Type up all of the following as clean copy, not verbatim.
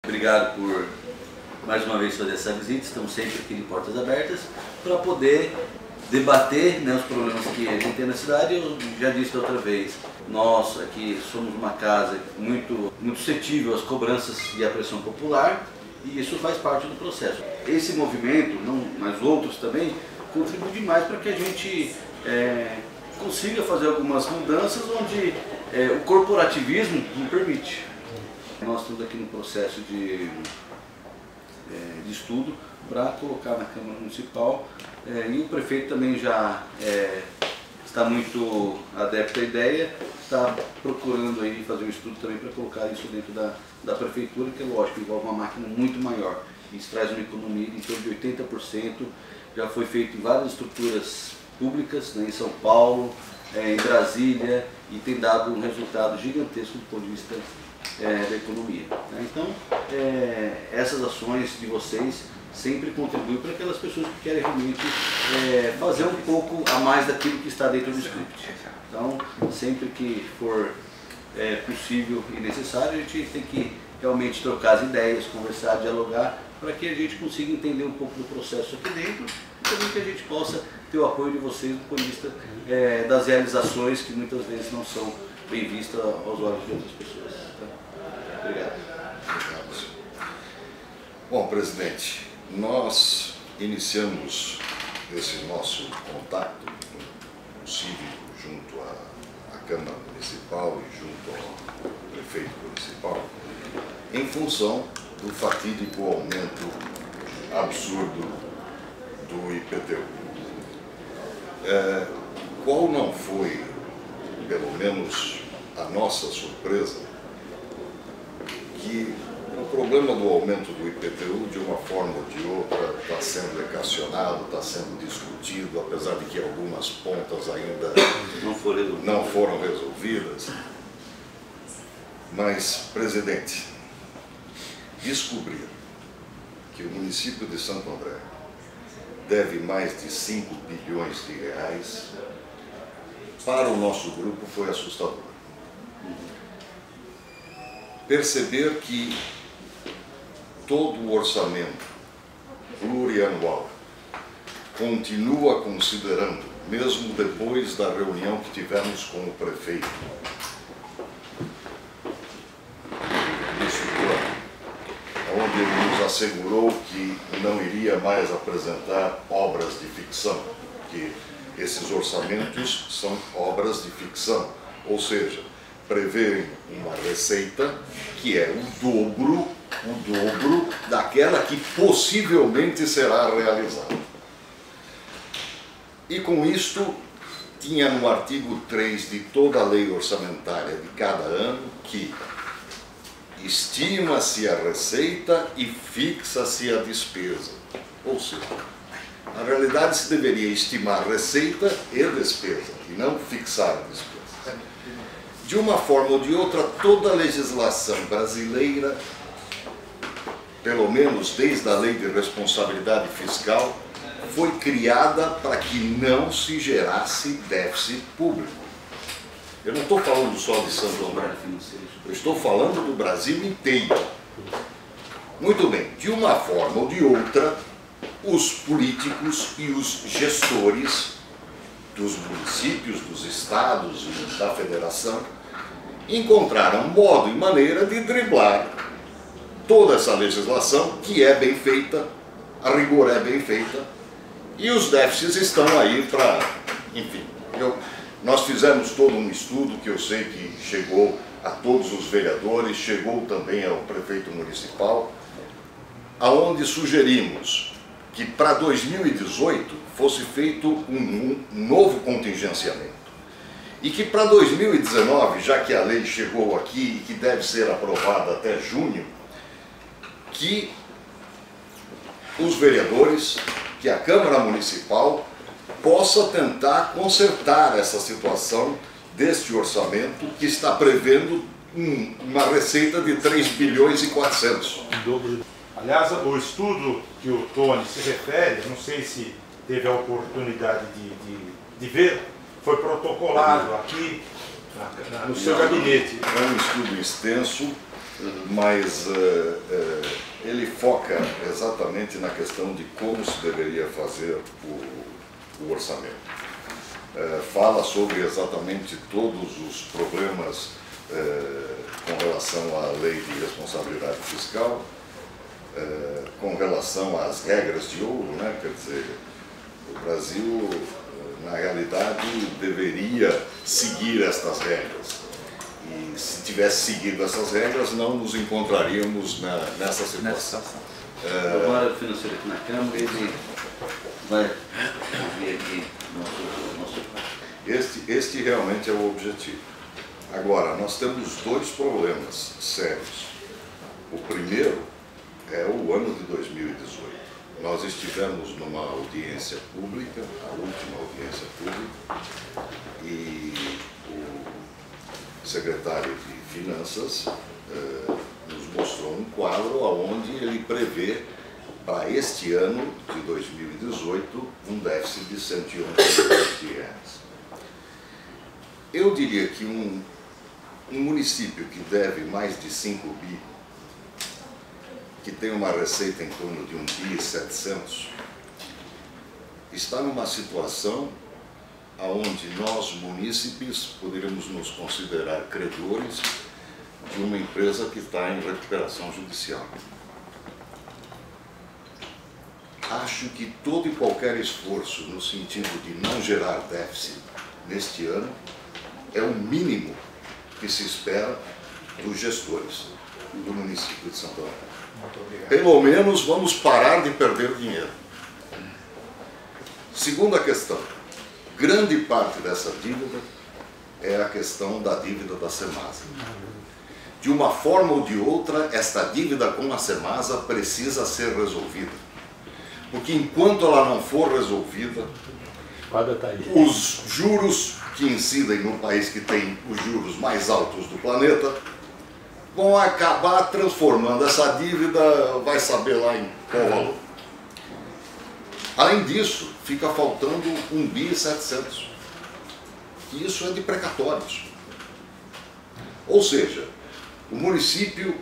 Obrigado por mais uma vez fazer essa visita. Estamos sempre aqui de portas abertas para poder debater, né, os problemas que a gente tem na cidade. Eu já disse da outra vez, nós aqui somos uma casa muito suscetível às cobranças e à pressão popular, e isso faz parte do processo. Esse movimento, mas outros também, contribui demais para que a gente consiga fazer algumas mudanças onde o corporativismo não permite. Nós estamos aqui no processo de estudo para colocar na Câmara Municipal, e o prefeito também já está muito adepto à ideia, está procurando aí fazer um estudo também para colocar isso dentro da prefeitura, que é lógico, envolve uma máquina muito maior. Isso traz uma economia de em torno de 80%, já foi feito em várias estruturas públicas, né, em São Paulo, em Brasília, e tem dado um resultado gigantesco do ponto de vista da economia. Né? Então, essas ações de vocês sempre contribuem para aquelas pessoas que querem realmente fazer um pouco a mais daquilo que está dentro do script. Então, sempre que for possível e necessário, a gente tem que realmente trocar as ideias, conversar, dialogar, para que a gente consiga entender um pouco do processo aqui dentro e também que a gente possa ter o apoio de vocês do ponto de vista das realizações que muitas vezes não são bem vistas aos olhos de outras pessoas. Tá? Obrigado. Bom, presidente, nós iniciamos esse nosso contato cívico junto à Câmara Municipal e junto ao prefeito municipal em função do fatídico aumento absurdo do IPTU. Qual não foi, pelo menos, a nossa surpresa, que o problema do aumento do IPTU, de uma forma ou de outra, está sendo equacionado, está sendo discutido, apesar de que algumas pontas ainda não foram resolvidas. Mas, presidente, descobrir que o município de Santo André deve mais de 5 bilhões de reais, para o nosso grupo foi assustador. Perceber que todo o orçamento plurianual continua considerando, mesmo depois da reunião que tivemos com o prefeito, onde ele nos assegurou que não iria mais apresentar obras de ficção, que esses orçamentos são obras de ficção, ou seja, prevêem uma receita que é o dobro daquela que possivelmente será realizada. E com isto, tinha no artigo 3 de toda a lei orçamentária de cada ano que estima-se a receita e fixa-se a despesa. Ou seja, na realidade se deveria estimar receita e despesa, e não fixar a despesa. De uma forma ou de outra, toda a legislação brasileira, pelo menos desde a Lei de Responsabilidade Fiscal, foi criada para que não se gerasse déficit público. Eu não estou falando só de Santo André, eu estou falando do Brasil inteiro. Muito bem, de uma forma ou de outra, os políticos e os gestores dos municípios, dos estados e da federação encontraram modo e maneira de driblar toda essa legislação, que é bem feita, a rigor é bem feita, e os déficits estão aí para, enfim. Nós fizemos todo um estudo que eu sei que chegou a todos os vereadores, chegou também ao prefeito municipal, aonde sugerimos que para 2018 fosse feito um novo contingenciamento. E que para 2019, já que a lei chegou aqui e que deve ser aprovada até junho, que os vereadores, que a Câmara Municipal possa tentar consertar essa situação deste orçamento que está prevendo uma receita de 3 bilhões e 400. Aliás, o estudo que o Tony se refere, não sei se teve a oportunidade de ver, foi protocolado aqui no seu gabinete. É um estudo extenso, mas foca exatamente na questão de como se deveria fazer o orçamento. Fala sobre exatamente todos os problemas com relação à lei de responsabilidade fiscal, com relação às regras de ouro, né? Quer dizer, o Brasil, na realidade, deveria seguir estas regras. E se tivesse seguido essas regras, não nos encontraríamos nessa situação. Agora, o financeiro aqui na Câmara, ele vai ver aqui nosso... Este realmente é o objetivo. Agora, nós temos dois problemas sérios. O primeiro é o ano de 2018. Nós estivemos numa audiência pública, a última audiência pública, e o secretário de Finanças nos mostrou um quadro onde ele prevê para este ano de 2018 um déficit de 111 milhões de reais. Eu diria que um município que deve mais de 5 bi, que tem uma receita em torno de 1,7 bi, está numa situação onde nós, munícipes, poderíamos nos considerar credores de uma empresa que está em recuperação judicial. Acho que todo e qualquer esforço no sentido de não gerar déficit neste ano é o mínimo que se espera dos gestores do município de Santo André. Pelo menos vamos parar de perder dinheiro. Segunda questão, grande parte dessa dívida é a questão da dívida da Semasa. De uma forma ou de outra, esta dívida com a Semasa precisa ser resolvida. Porque enquanto ela não for resolvida, os juros que incidem num país que tem os juros mais altos do planeta vão acabar transformando essa dívida, vai saber lá em qual valor. Além disso, fica faltando 1,7 bi. E isso é de precatórios. Ou seja, o município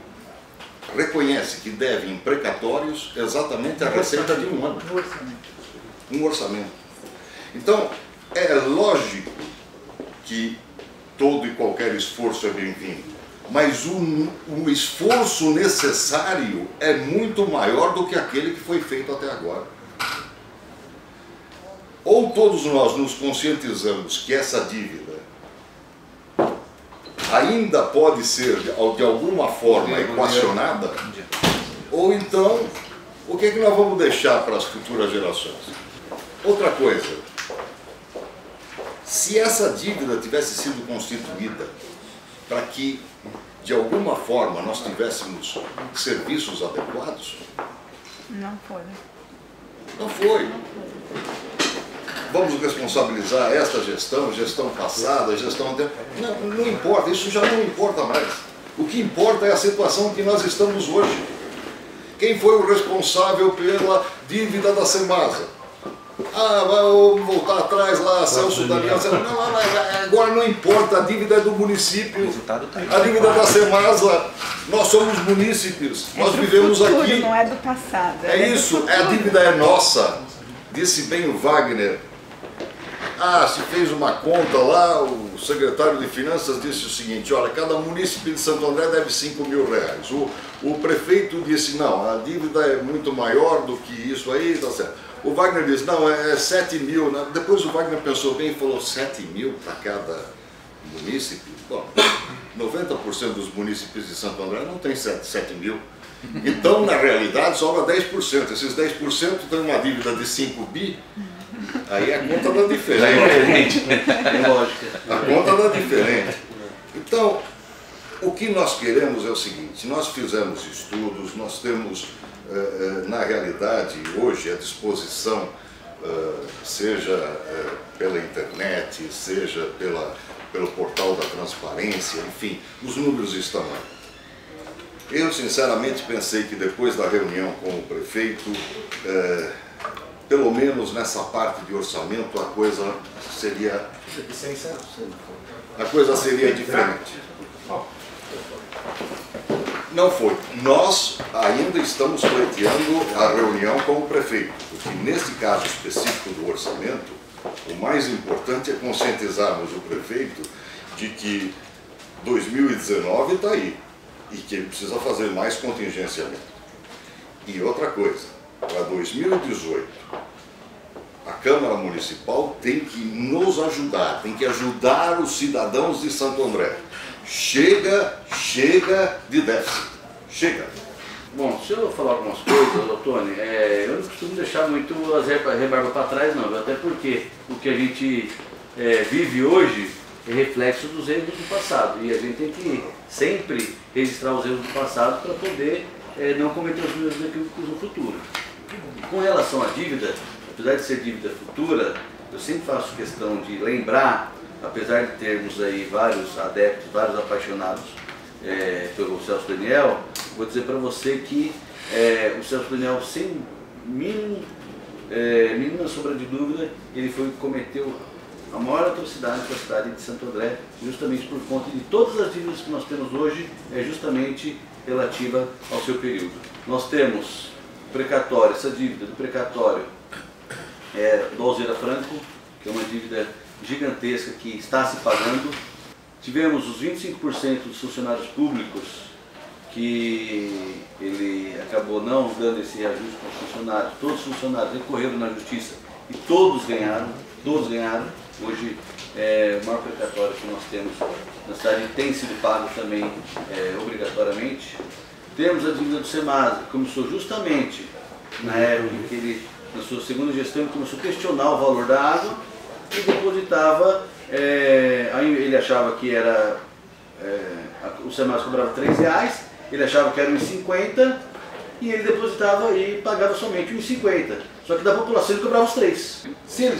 reconhece que deve em precatórios exatamente a receita de um ano. Um orçamento. Então, é lógico que todo e qualquer esforço é bem-vindo, mas o esforço necessário é muito maior do que aquele que foi feito até agora. Ou todos nós nos conscientizamos que essa dívida ainda pode ser de alguma forma equacionada, ou então, o que é que nós vamos deixar para as futuras gerações? Outra coisa, se essa dívida tivesse sido constituída para que, de alguma forma, nós tivéssemos serviços adequados... Não foi. Não foi. Vamos responsabilizar esta gestão, gestão passada, gestão anterior. Não importa, isso já não importa mais. O que importa é a situação que nós estamos hoje. Quem foi o responsável pela dívida da Semasa? Vou voltar atrás lá, Celso Daniel. Não, agora não importa, a dívida é do município, a dívida da Semasa, nós somos munícipes, nós vivemos futuro, aqui. Não é do passado. É isso, a dívida é nossa. Disse bem o Wagner. Se fez uma conta lá, o secretário de Finanças disse o seguinte, olha, cada munícipe de Santo André deve 5 mil reais. O prefeito disse, não, a dívida é muito maior do que isso aí, tá certo. O Wagner disse, não, é 7 mil. Depois o Wagner pensou bem e falou, 7 mil para cada munícipe? Bom, 90% dos munícipes de Santo André não tem 7 mil. Então, na realidade, sobra 10%. Esses 10% têm uma dívida de 5 bi, aí a conta dá diferente. É lógica. A conta dá diferente. Então, o que nós queremos é o seguinte, nós fizemos estudos, nós temos, na realidade, hoje, à disposição, seja pela internet, seja pelo portal da transparência, enfim, os números estão lá. Eu, sinceramente, pensei que depois da reunião com o prefeito, pelo menos nessa parte de orçamento, a coisa seria diferente. Não foi. Nós ainda estamos pleiteando a reunião com o prefeito, porque neste caso específico do orçamento, o mais importante é conscientizarmos o prefeito de que 2019 está aí e que ele precisa fazer mais contingenciamento. E outra coisa, para 2018, a Câmara Municipal tem que nos ajudar, tem que ajudar os cidadãos de Santo André. Chega de déficit. Chega. Bom, se eu falar algumas coisas, Tony, eu não costumo deixar muito as rebarbas para trás, não, até porque o que a gente vive hoje é reflexo dos erros do passado, e a gente tem que sempre registrar os erros do passado para poder não cometer os mesmos equívocos no futuro. Com relação à dívida, apesar de ser dívida futura, eu sempre faço questão de lembrar, apesar de termos aí vários adeptos, vários apaixonados pelo Celso Daniel, vou dizer para você que o Celso Daniel, sem mínima sombra de dúvida, ele cometeu a maior atrocidade para a cidade de Santo André, justamente por conta de todas as dívidas que nós temos hoje, justamente relativa ao seu período. Nós temos precatório, essa dívida do precatório do Alzira Franco, que é uma dívida gigantesca que está se pagando. Tivemos os 25% dos funcionários públicos, que ele acabou não dando esse reajuste para os funcionários. Todos os funcionários recorreram na justiça e todos ganharam. Hoje, o maior precatório que nós temos na cidade tem sido pago também obrigatoriamente. Temos a dívida do SEMASA, que começou justamente na época que ele, na sua segunda gestão, ele começou a questionar o valor da água e depositava, aí ele achava que era, o SEMASA cobrava R$3, ele achava que era R$1,50 e ele depositava e pagava somente R$1,50. Só que da população ele cobrava os 3. Se ele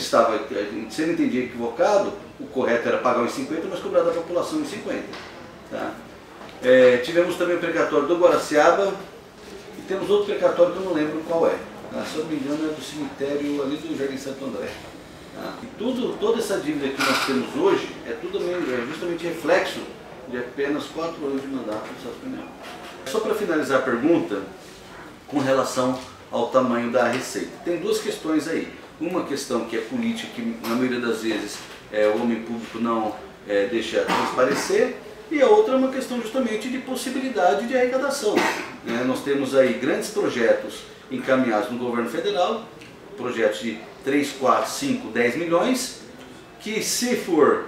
entendia equivocado, o correto era pagar os 50, mas cobrar da população os 50. Tá? Tivemos também o precatório do Guaraciaba e temos outro precatório que eu não lembro qual é. Tá? Se eu não me engano é do cemitério ali do Jardim Santo André. Tá? E toda essa dívida que nós temos hoje é justamente reflexo de apenas 4 anos de mandato do Celso Daniel. Só para finalizar a pergunta, com relação ao tamanho da receita. Tem duas questões aí. Uma questão que é política, que na maioria das vezes o homem público não deixa transparecer, e a outra é uma questão justamente de possibilidade de arrecadação. Nós temos aí grandes projetos encaminhados no governo federal, projetos de 3, 4, 5, 10 milhões, que se for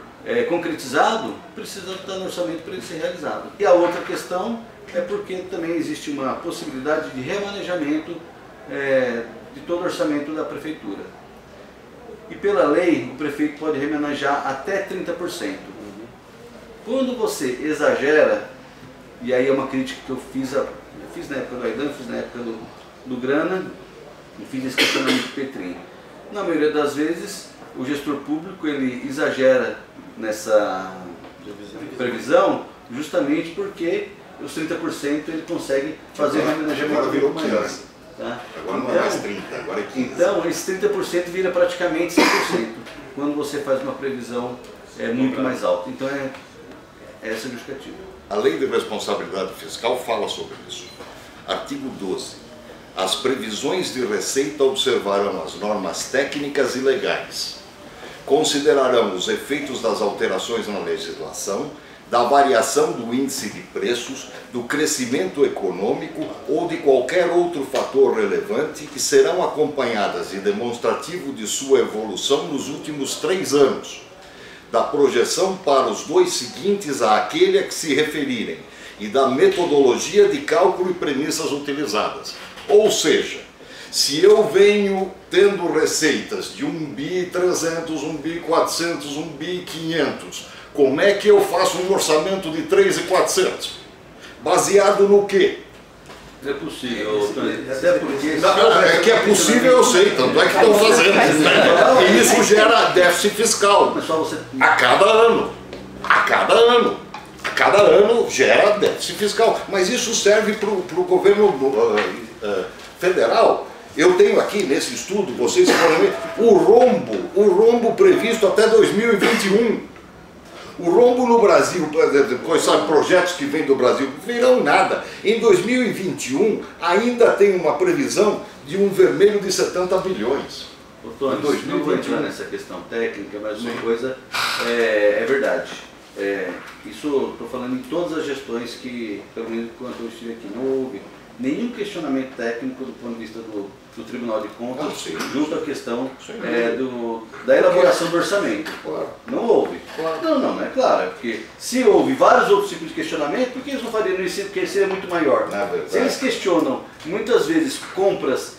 concretizado, precisa estar no orçamento para ele ser realizado. E a outra questão é porque também existe uma possibilidade de remanejamento de todo o orçamento da prefeitura. E pela lei, o prefeito pode remanejar até 30%. Quando você exagera, e aí é uma crítica que eu fiz na época do Aidan, fiz na época do Grana, e fiz esse questionamento do Petrinho. Na maioria das vezes, o gestor público ele exagera nessa previsão, justamente porque os 30% ele consegue fazer um remanejamento maior. Tá? Agora não é mais 30, agora é 15. Então, esse 30% vira praticamente 100%, quando você faz uma previsão muito mais alta. Então, essa é a justificativa. A Lei de Responsabilidade Fiscal fala sobre isso. Artigo 12. As previsões de receita observarão as normas técnicas e legais. Considerarão os efeitos das alterações na legislação, da variação do índice de preços, do crescimento econômico ou de qualquer outro fator relevante e serão acompanhadas de demonstrativo de sua evolução nos últimos 3 anos, da projeção para os 2 seguintes àquele a que se referirem e da metodologia de cálculo e premissas utilizadas. Ou seja, se eu venho tendo receitas de 1.300 bi, 1.400 bi, 1.500, como é que eu faço um orçamento de 3.400? Baseado no quê? É possível, até porque... É que é possível, eu sei, tanto é que estão fazendo. E isso gera déficit fiscal. A cada ano. A cada ano gera déficit fiscal. Mas isso serve para o governo federal. Eu tenho aqui nesse estudo, vocês podem ver, o rombo previsto até 2021. O rombo no Brasil, sabe, projetos que vêm do Brasil, virão nada. Em 2021 ainda tem uma previsão de um vermelho de 70 bilhões. Ô, Tony, não vou entrar nessa questão técnica, mas uma coisa é verdade. Isso estou falando em todas as gestões que, pelo menos enquanto eu estive aqui, não houve nenhum questionamento técnico do ponto de vista do Tribunal de Contas junto à questão da elaboração do orçamento. Claro. Não houve. Claro. Não, é claro. Porque se houve vários outros tipos de questionamento, por que eles não fariam isso? Porque seria muito maior. Se eles questionam, muitas vezes, compras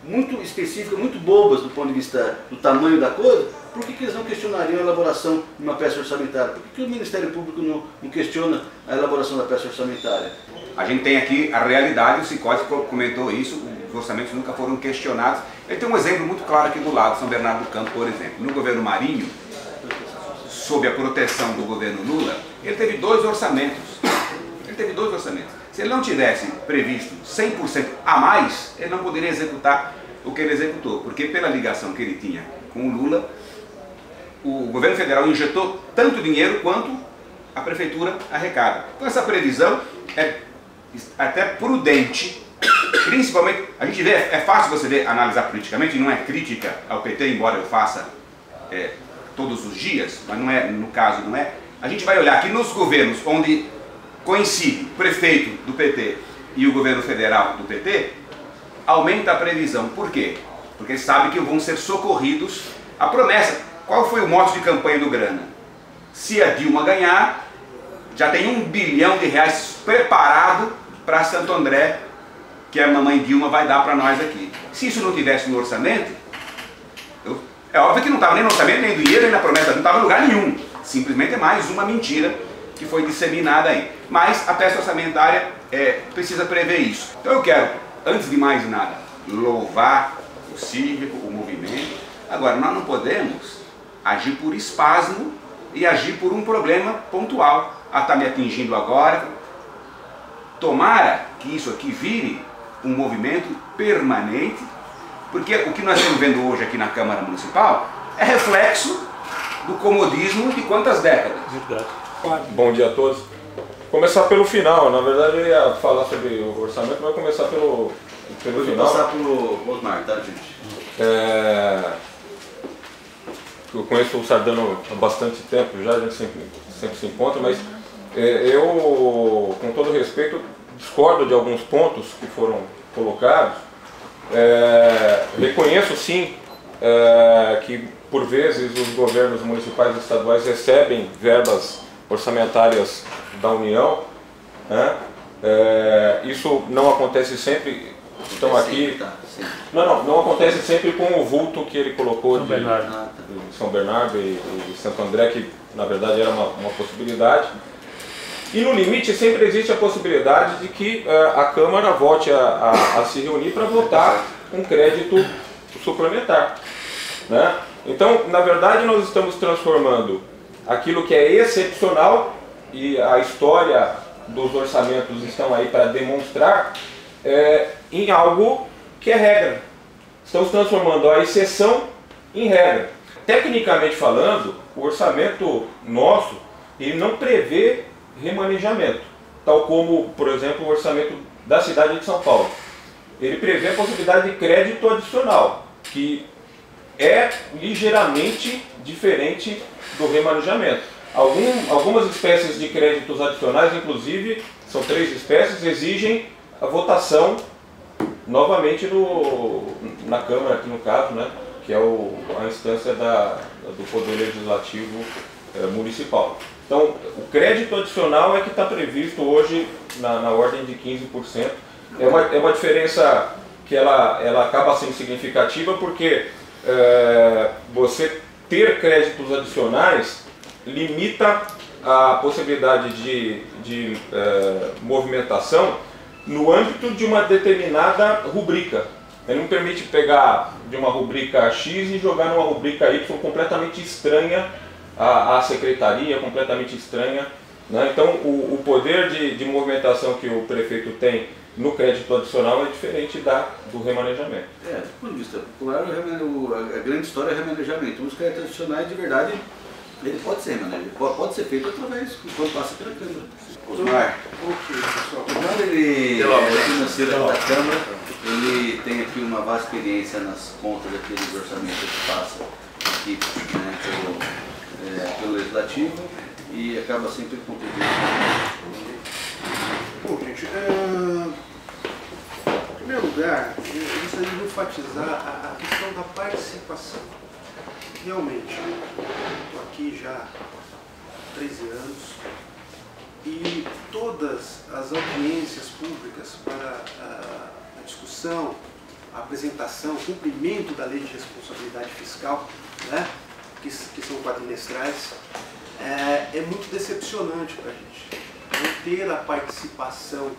muito específicas, muito bobas do ponto de vista do tamanho da coisa, por que eles não questionariam a elaboração de uma peça orçamentária? Por que o Ministério Público não questiona a elaboração da peça orçamentária? A gente tem aqui a realidade, o Sicoti comentou isso, os orçamentos nunca foram questionados. Ele tem um exemplo muito claro aqui do lado, São Bernardo do Campo, por exemplo. No governo Marinho, sob a proteção do governo Lula, ele teve 2 orçamentos. Se ele não tivesse previsto 100% a mais, ele não poderia executar o que ele executou, porque pela ligação que ele tinha com o Lula, o governo federal injetou tanto dinheiro quanto a prefeitura arrecada. Então essa previsão é até prudente, principalmente, a gente vê, é fácil você ver, analisar politicamente, não é crítica ao PT, embora eu faça todos os dias, mas não é, no caso não é. A gente vai olhar que nos governos onde coincide o prefeito do PT e o governo federal do PT, aumenta a previsão. Por quê? Porque eles sabem que vão ser socorridos. A promessa, qual foi o mote de campanha do Grana? Se a Dilma ganhar, já tem R$1 bilhão preparado para Santo André, que a mamãe Dilma vai dar para nós aqui. Se isso não tivesse no orçamento, é óbvio que não estava nem no orçamento, nem no dinheiro, nem na promessa, não estava em lugar nenhum. Simplesmente é mais uma mentira que foi disseminada aí. Mas a peça orçamentária precisa prever isso. Então eu quero, antes de mais nada, louvar o cívico, o movimento. Agora, nós não podemos agir por espasmo e agir por um problema pontual. Está me atingindo agora. Tomara que isso aqui vire um movimento permanente, porque o que nós estamos vendo hoje aqui na Câmara Municipal é reflexo do comodismo de quantas décadas. Verdade. Bom dia a todos. Começar pelo final, na verdade eu ia falar sobre o orçamento, mas começar pelo final. Vou passar pelo Osmar, tá, gente? Eu conheço o Sardano há bastante tempo já, a gente sempre se encontra, mas eu, com todo respeito, discordo de alguns pontos que foram colocados. Reconheço sim que por vezes os governos municipais e estaduais recebem verbas orçamentárias da União, né? Isso não acontece sempre. Estão aqui. Não acontece sempre com o vulto que ele colocou de São Bernardo e Santo André, que na verdade era uma possibilidade. E no limite sempre existe a possibilidade de que a Câmara volte a se reunir para votar um crédito suplementar, né? Então, na verdade, nós estamos transformando aquilo que é excepcional, e a história dos orçamentos estão aí para demonstrar, em algo que é regra. Estamos transformando a exceção em regra. Tecnicamente falando, o orçamento nosso ele não prevê remanejamento, tal como, por exemplo, o orçamento da cidade de São Paulo. Ele prevê a possibilidade de crédito adicional, que é ligeiramente diferente do remanejamento. Algumas espécies de créditos adicionais, inclusive, são 3 espécies, exigem a votação novamente na Câmara, aqui no caso, né, que é a instância do Poder Legislativo Municipal. Então, o crédito adicional é que está previsto hoje na ordem de 15%. É uma diferença que ela acaba sendo significativa, porque você ter créditos adicionais limita a possibilidade de movimentação no âmbito de uma determinada rubrica. Ele não permite pegar de uma rubrica X e jogar numa rubrica Y completamente estranha à secretaria, completamente estranha, né? Então o poder de movimentação que o prefeito tem no crédito adicional é diferente do remanejamento. Do ponto de vista popular, a grande história é o remanejamento. Os créditos adicionais, de verdade, Ele pode ser, mano. Ele pode ser feito através, quando passa pela Câmara. Osmar. Ok, pessoal. Osmar, ele é financeiro da Câmara, ele tem aqui uma vasta experiência nas contas daqueles orçamentos que passa aqui, né, pelo Legislativo e acaba sempre contribuindo. Bom, gente, em primeiro lugar, eu gostaria de enfatizar a questão da participação. Realmente, estou aqui já há 13 anos e todas as audiências públicas para a discussão, a apresentação, o cumprimento da Lei de Responsabilidade Fiscal, né, que são quadrimestrais, é muito decepcionante para a gente não ter a participação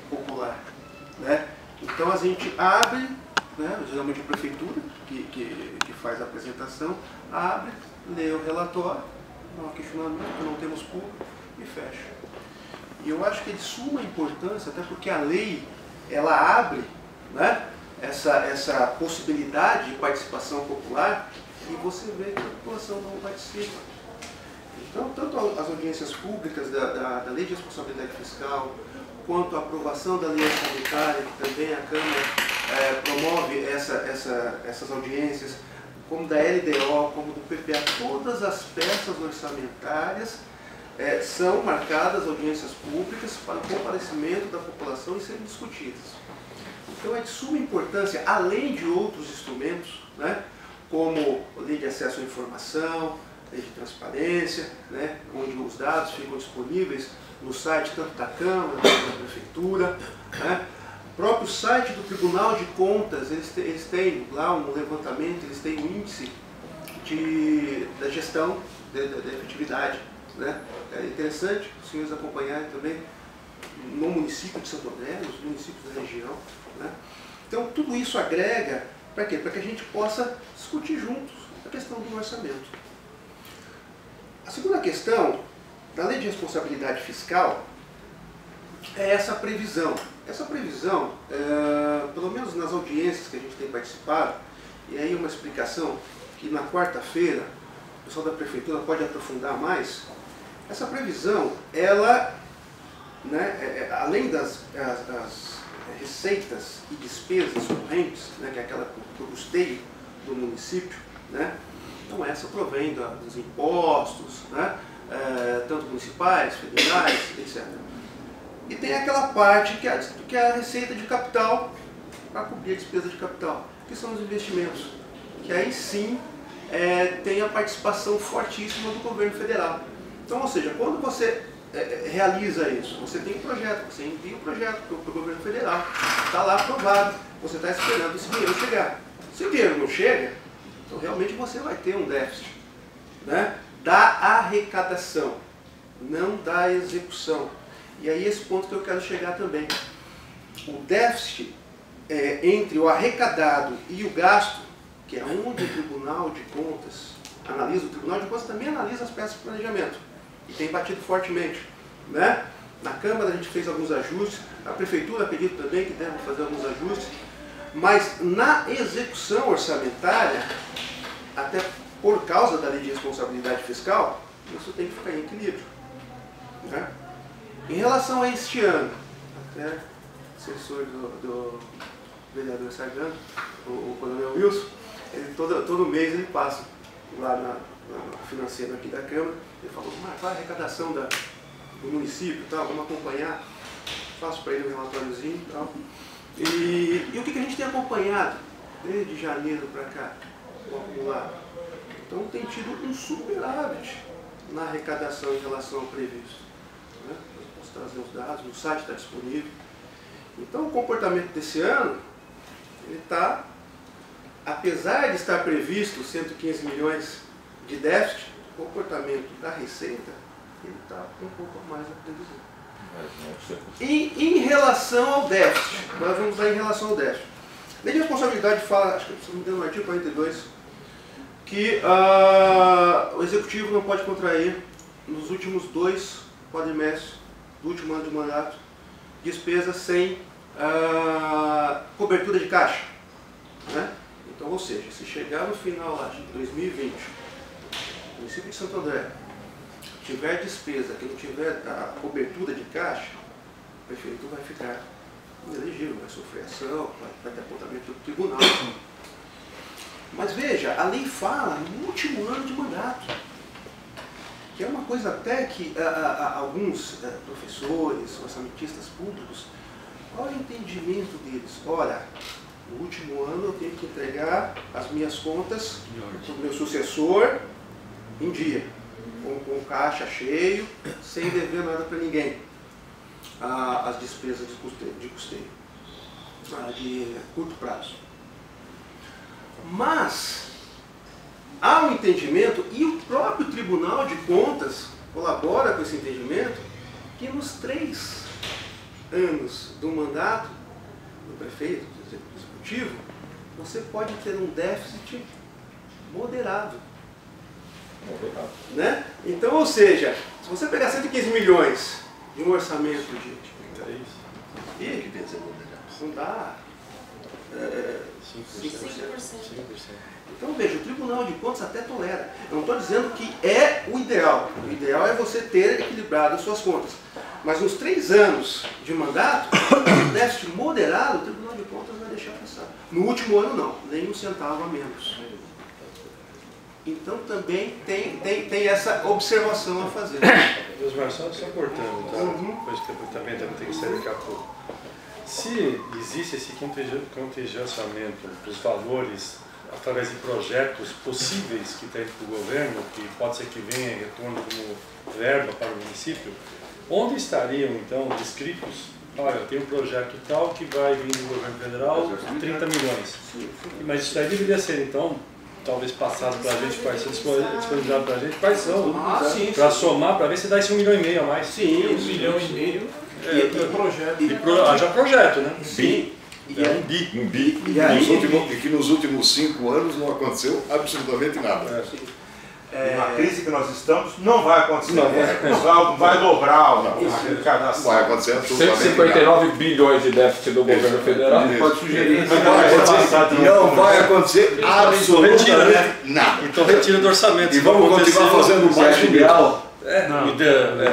popular, né? Então a gente abre, né, geralmente a prefeitura que faz a apresentação, abre, lê o relatório, não há questionamento, não temos público e fecha. E eu acho que é de suma importância, até porque a lei, ela abre, né, essa possibilidade de participação popular e você vê que a população não participa. Então, tanto as audiências públicas da Lei de Responsabilidade Fiscal, quanto a aprovação da lei orçamentária, que também a Câmara promove essas audiências, como da LDO, como do PPA, todas as peças orçamentárias são marcadas audiências públicas para o comparecimento da população e serem discutidas. Então é de suma importância, além de outros instrumentos, né, como a Lei de Acesso à Informação, Lei de Transparência, né, onde os dados ficam disponíveis no site tanto da Câmara quanto da Prefeitura, né. O próprio site do Tribunal de Contas, eles têm lá um levantamento, eles têm um índice da gestão, da efetividade, né. É interessante os senhores acompanharem também no município de Santo André, nos municípios da região, né. Então tudo isso agrega, para quê? Para que a gente possa discutir juntos a questão do orçamento. A segunda questão da Lei de Responsabilidade Fiscal é essa previsão. Essa previsão, pelo menos nas audiências que a gente tem participado, e aí uma explicação que na quarta-feira o pessoal da Prefeitura pode aprofundar mais, essa previsão, ela, né, além das receitas e despesas correntes, né, que é aquela do custeio do município, né, então essa provém dos impostos, né, tanto municipais, federais, etc. E tem aquela parte que é a receita de capital, para cobrir a despesa de capital, que são os investimentos, que aí sim tem a participação fortíssima do governo federal. Então, ou seja, quando você realiza isso, você tem um projeto, você envia o projeto para o governo federal, está lá aprovado, você está esperando esse dinheiro chegar. Se o dinheiro não chega, então realmente você vai ter um déficit, né, da arrecadação, não da execução. E aí esse ponto que eu quero chegar também. O déficit entre o arrecadado e o gasto, que é onde o Tribunal de Contas analisa, o Tribunal de Contas também analisa as peças de planejamento, e tem batido fortemente, né? Na Câmara a gente fez alguns ajustes, a Prefeitura acredito também que deve fazer alguns ajustes, mas na execução orçamentária, até por causa da Lei de Responsabilidade Fiscal, isso tem que ficar em equilíbrio, né? Em relação a este ano, até assessor do vereador Sargando, o coronel Wilson, ele todo mês ele passa lá na financeira aqui da Câmara, ele falou, qual a arrecadação do município, tal, vamos acompanhar, faço para ele um relatóriozinho e tal. E o que a gente tem acompanhado desde janeiro para cá, o acumulado? Então tem tido um superávit na arrecadação em relação ao previsto, né? Eu posso trazer os dados, no site está disponível. Então o comportamento desse ano, ele está, apesar de estar previsto 115 milhões de déficit, o comportamento da receita, ele está um pouco mais a previsão. E em relação ao déficit, nós vamos lá em relação ao déficit. A Lei de Responsabilidade fala, acho que se não me engano, no artigo 42, que o Executivo não pode contrair nos últimos 2 quadrimestres do último ano de mandato despesas sem cobertura de caixa, né? Então, ou seja, se chegar no final lá de 2020, município de Santo André tiver despesa que não tiver a cobertura de caixa, o prefeito vai ficar inelegível, vai sofrer ação, vai ter apontamento do tribunal. Mas veja, a lei fala no último ano de mandato, que é uma coisa até que alguns professores, orçamentistas públicos, qual é o entendimento deles? Olha, no último ano eu tenho que entregar as minhas contas para o meu sucessor em dia, com caixa cheio, sem dever nada para ninguém. As despesas de custeio, de curto prazo. Mas há um entendimento, e o próprio Tribunal de Contas colabora com esse entendimento, que nos 3 anos do mandato do prefeito, do executivo, você pode ter um déficit moderado. Né? Então, ou seja, se você pegar 115 milhões de um orçamento de não dá 5%. Então veja, o Tribunal de Contas até tolera. Eu não estou dizendo que é o ideal. O ideal é você ter equilibrado as suas contas. Mas nos 3 anos de mandato, o déficit moderado, o Tribunal de Contas vai deixar passar. No último ano não, nem um centavo a menos. Então também tem essa observação a fazer. Osmar, só cortando, tá? Coisa que eu também tenho que sair daqui a pouco. Se existe esse contingenciamento dos valores através de projetos possíveis que tem para o governo, que pode ser que venha em retorno como verba para o município, onde estariam então descritos? Olha, tem um projeto tal que vai vir do governo federal, 30 milhões. Mas isso daí deveria ser então, talvez passado para a gente, quais são disponibilizados para a gente, quais são, para somar, para ver se dá esse 1,5 milhão a mais. Sim, 1,5 milhão. projeto. Haja projeto, né? Sim. Um bi. E que nos últimos 5 anos não aconteceu absolutamente nada. Na crise que nós estamos, não vai acontecer. Não vai dobrar aquele cadastro. Não vai acontecer absolutamente 159 bilhões de déficit do governo federal. Pode sugerir. Não vai acontecer absolutamente nada. Então retira do orçamento. E vamos continuar fazendo mais do ideal.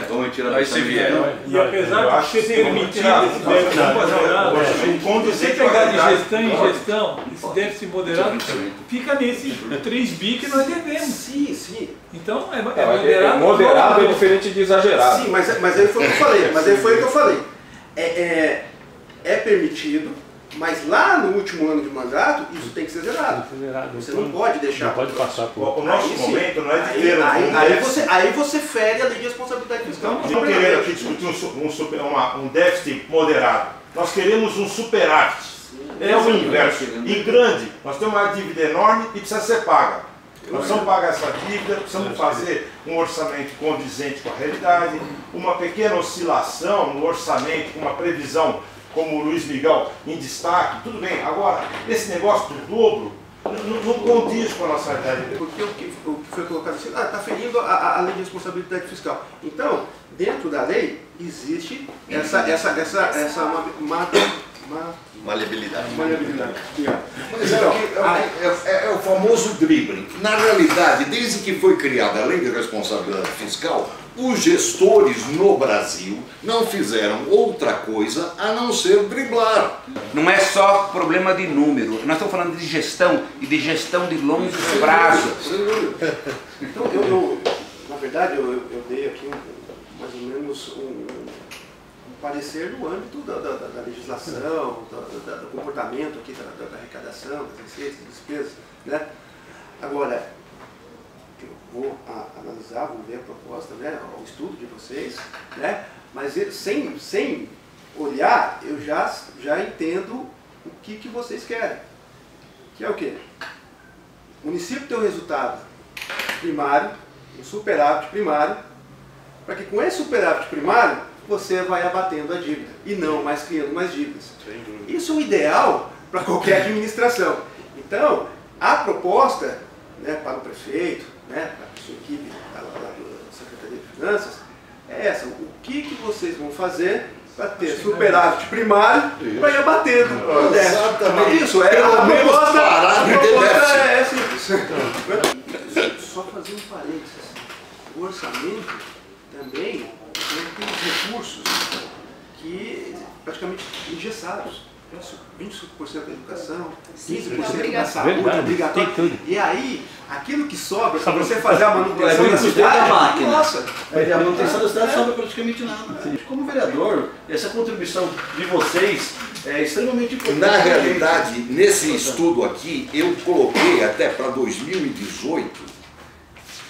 Vamos retirar aí se vier. E apesar de ser permitido esse déficit moderado, se você pegar de gestão em gestão, esse déficit moderado fica nesse 3 bi que nós devemos. Sim. Então é moderado. Moderado é diferente de exagerado. Sim, mas aí foi o que eu falei. É permitido, mas lá no último ano de mandato, isso tem que ser zerado. Você não pode deixar. Não pode passar por. O nosso momento não é de ter aí você fere a lei de responsabilidade fiscal. Nós não queremos aqui discutir um déficit moderado. Nós queremos um superávit. É o inverso. E grande. Nós temos uma dívida enorme e precisa ser paga. Nós precisamos pagar essa dívida, precisamos fazer um orçamento condizente com a realidade, uma pequena oscilação no orçamento, com uma previsão como o Luiz Miguel em destaque, tudo bem. Agora, esse negócio do dobro não condiz com a nossa realidade. Porque o que foi colocado assim, está ferindo a lei de responsabilidade fiscal. Então, dentro da lei, existe essa maleabilidade. Mas é o famoso dribbling. Na realidade, desde que foi criada a lei de responsabilidade fiscal, os gestores no Brasil não fizeram outra coisa a não ser driblar. Não é só problema de número, nós estamos falando de gestão e de gestão de longo prazo. Então, na verdade, eu dei aqui mais ou menos um parecer no âmbito da legislação, do comportamento aqui, da arrecadação, das receitas, das despesas, né? Agora, eu vou analisar, vou ver a proposta, né, o estudo de vocês, né, mas sem olhar, eu já entendo o que vocês querem. Que é o quê? O município tem um resultado primário, um superávit primário, para que com esse superávit primário você vai abatendo a dívida e não mais criando mais dívidas. Isso é o ideal para qualquer administração. Então, a proposta, né, para o prefeito, né, para a sua equipe da Secretaria de Finanças, é essa. O que vocês vão fazer para ter superávit primário para ir abatendo o déficit? Exatamente. Isso, a proposta é simples. Só fazer um parênteses. orçamento também tem os recursos que praticamente engessados. 25% da educação, 15% da saúde obrigatória. E aí, aquilo que sobra para você fazer a manutenção da cidade, máquina. Nossa, A manutenção da cidade sobra praticamente nada. Como vereador, essa contribuição de vocês é extremamente importante. Na realidade, nesse estudo aqui, eu coloquei até para 2018,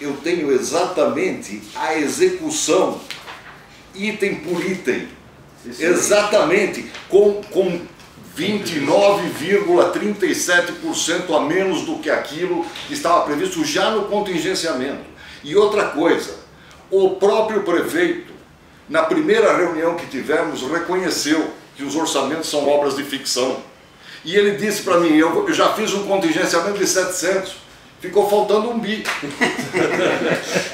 eu tenho exatamente a execução, item por item. Exatamente, com 29,37% a menos do que aquilo que estava previsto já no contingenciamento. E outra coisa, o próprio prefeito, na primeira reunião que tivemos, reconheceu que os orçamentos são obras de ficção. E ele disse para mim, eu já fiz um contingenciamento de 700, ficou faltando 1 bi.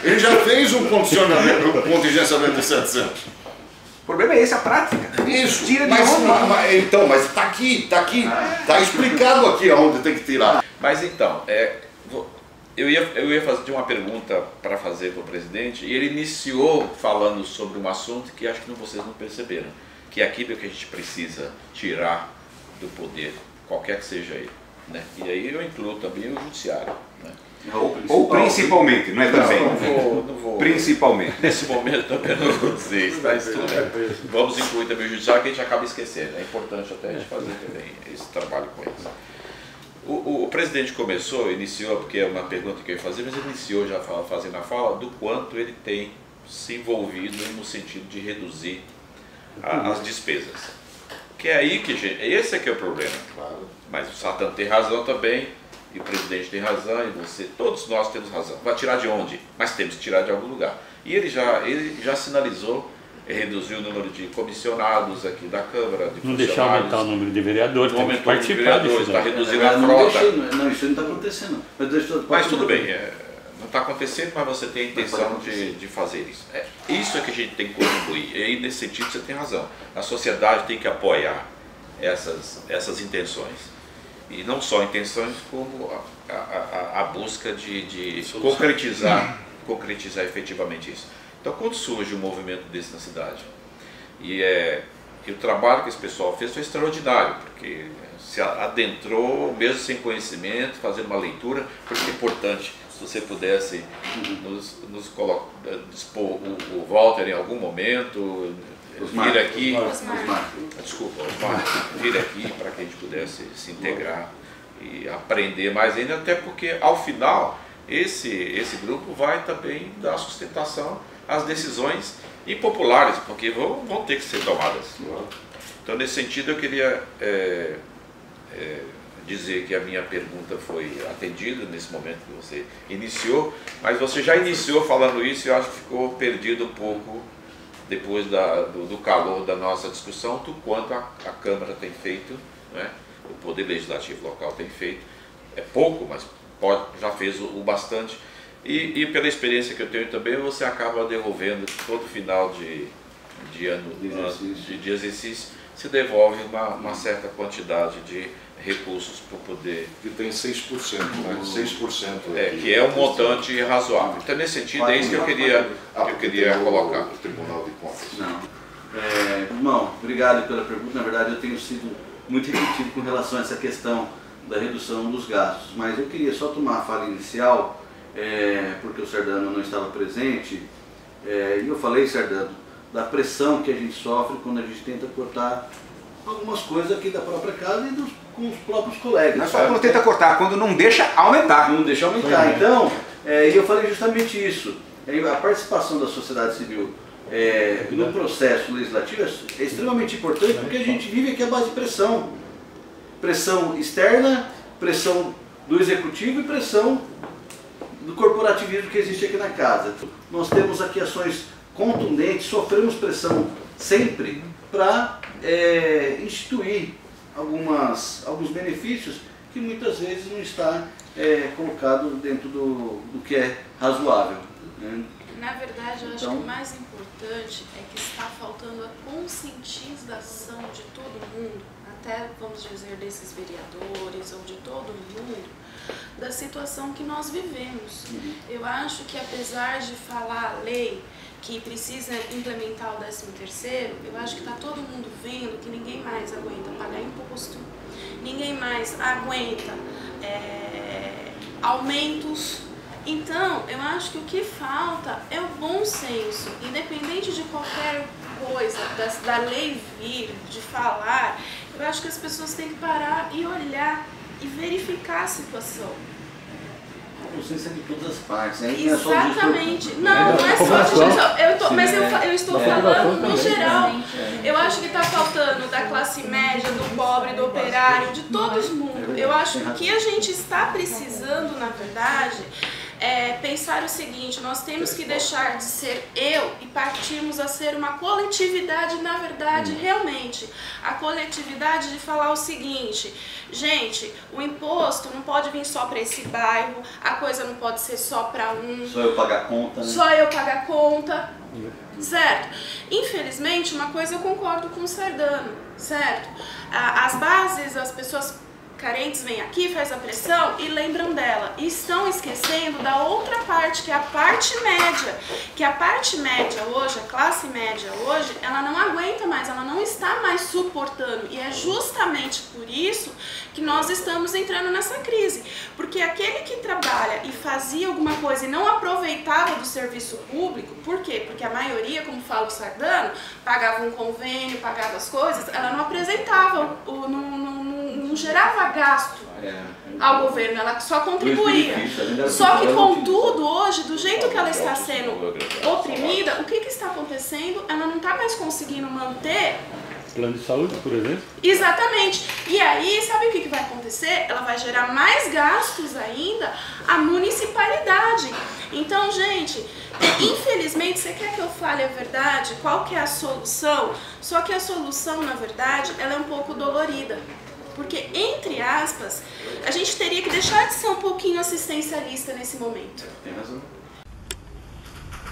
Ele já fez um contingenciamento de 700. O problema é esse, a prática. Isso, Tira de mas onde? está aqui, está explicado aqui aonde tem que tirar. Mas então, eu ia fazer uma pergunta para fazer para o presidente, e ele iniciou falando sobre um assunto que acho que vocês não perceberam, que é aquilo que a gente precisa tirar do poder, qualquer que seja ele. Né? E aí eu incluo também o judiciário. Né? Ou principalmente, não é também? Não vou. Principalmente. Nesse momento também não vou dizer isso, mas tudo bem. Vamos incluir também o judiciário, que a gente acaba esquecendo. É importante até a gente fazer também esse trabalho com eles. O presidente iniciou, porque é uma pergunta que eu ia fazer, mas ele iniciou já fazendo a fala do quanto ele tem se envolvido no sentido de reduzir as despesas. Que é aí que, esse é que é o problema. Mas o Satan tem razão também, e o presidente tem razão, e você, todos nós temos razão. Vai tirar de onde? Mas temos que tirar de algum lugar. E ele já sinalizou, reduziu o número de comissionados aqui da Câmara, de não deixar aumentar o número de vereadores, não tem que participar disso. Está reduzindo a frota. Não, isso não está acontecendo. Mas tudo bem, não está acontecendo, mas você tem a intenção de fazer isso. Isso é que a gente tem que contribuir. E aí, nesse sentido, você tem razão. A sociedade tem que apoiar essas intenções. E não só intenções, como a busca de concretizar efetivamente isso. Então, quando surge um movimento desse na cidade, e o trabalho que esse pessoal fez foi extraordinário, porque se adentrou, mesmo sem conhecimento, fazendo uma leitura, porque é importante, se você pudesse nos dispor o Walter em algum momento, vir aqui, vir aqui para que a gente pudesse se integrar e aprender mais ainda, até porque ao final esse grupo vai também dar sustentação às decisões impopulares, porque vão ter que ser tomadas. Então, nesse sentido, eu queria dizer que a minha pergunta foi atendida nesse momento que você iniciou, mas você já iniciou falando isso e eu acho que ficou perdido um pouco depois do calor da nossa discussão, do quanto a Câmara tem feito, né? O Poder Legislativo local tem feito, é pouco, mas já fez o bastante, e pela experiência que eu tenho também, você acaba devolvendo todo final de ano de exercício, se devolve uma certa quantidade de recursos para o poder. Que tem 6%, né? 6%. Que é um montante razoável. Então, nesse sentido, é isso que eu queria colocar. O Tribunal de Contas. Não. Irmão, obrigado pela pergunta. Na verdade, eu tenho sido muito repetido com relação a essa questão da redução dos gastos. Mas eu queria só tomar a fala inicial, porque o Sardano não estava presente. E eu falei, Sardano, da pressão que a gente sofre quando a gente tenta cortar algumas coisas aqui da própria casa e com os próprios colegas. Não é só quando tenta cortar, quando não deixa aumentar. Não deixa aumentar. Então, eu falei justamente isso. A participação da sociedade civil no processo legislativo é extremamente importante, porque a gente vive aqui à base de pressão. Pressão externa, pressão do executivo e pressão do corporativismo que existe aqui na casa. Nós temos aqui ações contundentes, sofremos pressão sempre para instituir alguns benefícios que muitas vezes não está colocado dentro do que é razoável. Né? Na verdade, eu acho que o mais importante é que está faltando a conscientização de todo mundo, até, vamos dizer, desses vereadores ou de todo mundo, da situação que nós vivemos. Eu acho que apesar de falar a lei que precisa implementar o 13º, eu acho que está todo mundo vendo que ninguém mais aguenta pagar imposto, ninguém mais aguenta aumentos. Então, eu acho que o que falta é o bom senso, independente de qualquer coisa, da lei vir, de falar, eu acho que as pessoas têm que parar e olhar e verificar a situação. A consciência de todas as partes, né? Exatamente. Não é só de gestão. Mas eu estou falando no geral. Eu acho que está faltando da classe média, do pobre, do operário, de todo mundo. Eu acho que o que a gente está precisando, na verdade, é pensar o seguinte: nós temos que deixar de ser eu e partirmos a ser uma coletividade, na verdade, realmente. A coletividade de falar o seguinte: gente, o imposto não pode vir só para esse bairro, a coisa não pode ser só para um. Só eu pagar a conta, né? Só eu pagar a conta, certo? Infelizmente, uma coisa eu concordo com o Sardano, certo? As bases, as pessoas carentes vêm aqui, faz a pressão e lembram dela. E estão esquecendo da outra parte, que é a parte média. Que a parte média hoje, a classe média hoje, ela não aguenta mais, ela não está mais suportando. E é justamente por isso que nós estamos entrando nessa crise. Porque aquele que trabalha e fazia alguma coisa e não aproveitava do serviço público, por quê? Porque a maioria, como fala o Sardano, pagava um convênio, pagava as coisas, ela não apresentava, não gerava gasto ao governo, ela só contribuía. Só que, contudo, hoje, do jeito que ela está sendo oprimida, o que está acontecendo? Ela não está mais conseguindo manter plano de saúde, por exemplo? Exatamente. E aí, sabe o que vai acontecer? Ela vai gerar mais gastos ainda à municipalidade. Então, gente, infelizmente, você quer que eu fale a verdade? Qual que é a solução? Só que a solução, na verdade, ela é um pouco dolorida. Porque, entre aspas, a gente teria que deixar de ser um pouquinho assistencialista nesse momento. Tem razão.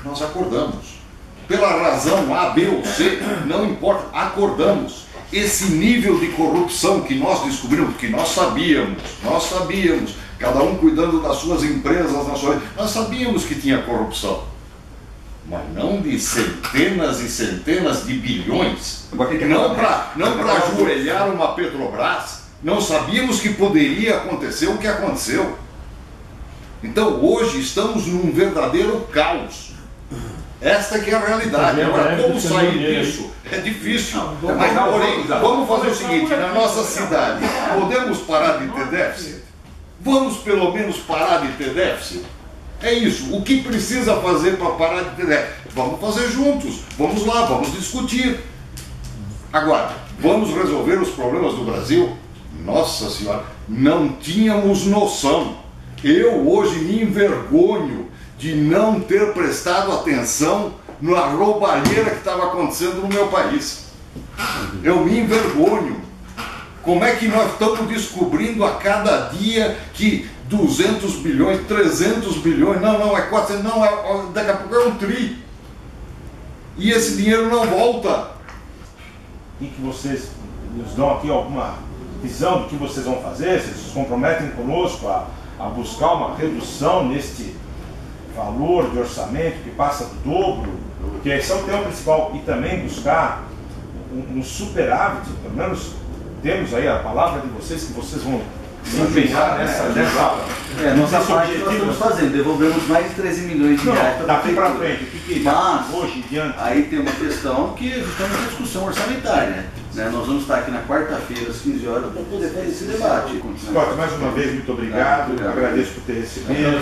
Nós acordamos. Pela razão A, B ou C, não importa, acordamos. Esse nível de corrupção que nós descobrimos, que nós sabíamos, cada um cuidando das suas empresas, nós sabíamos que tinha corrupção. Mas não de centenas e centenas de bilhões, não para ajoelhar uma Petrobras. Não sabíamos que poderia acontecer o que aconteceu. Então hoje estamos num verdadeiro caos. Esta que é a realidade. Agora, como sair disso? É difícil. Mas, porém, vamos fazer o seguinte: na nossa cidade, podemos parar de ter déficit? Vamos pelo menos parar de ter déficit? É isso. O que precisa fazer para parar de ter déficit? Vamos fazer juntos. Vamos lá, vamos discutir. Agora, vamos resolver os problemas do Brasil? Nossa Senhora, não tínhamos noção. Eu hoje me envergonho de não ter prestado atenção na roubalheira que estava acontecendo no meu país. Eu me envergonho. Como é que nós estamos descobrindo a cada dia que 200 bilhões, 300 bilhões, não, é 400, não, daqui a pouco é um tri. E esse dinheiro não volta. E que vocês nos dão aqui alguma visão do que vocês vão fazer? Vocês se comprometem conosco a buscar uma redução neste valor de orçamento que passa do dobro, que esse é o tema principal, e também buscar um superávit, pelo menos temos aí a palavra de vocês, que vocês vão se empenhar nessa nossa parte nós estamos fazendo, devolvemos mais de 13 milhões de reais. Daqui para frente, o que mas, hoje em diante? Aí tem uma questão que estamos na discussão orçamentária, né? Nós vamos estar aqui na quarta-feira às 15 horas para poder fazer esse debate. Scott, mais uma vez, muito obrigado. Agradeço por ter recebido.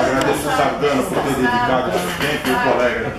Agradeço ao Sardano por ter dedicado esse tempo e o colega.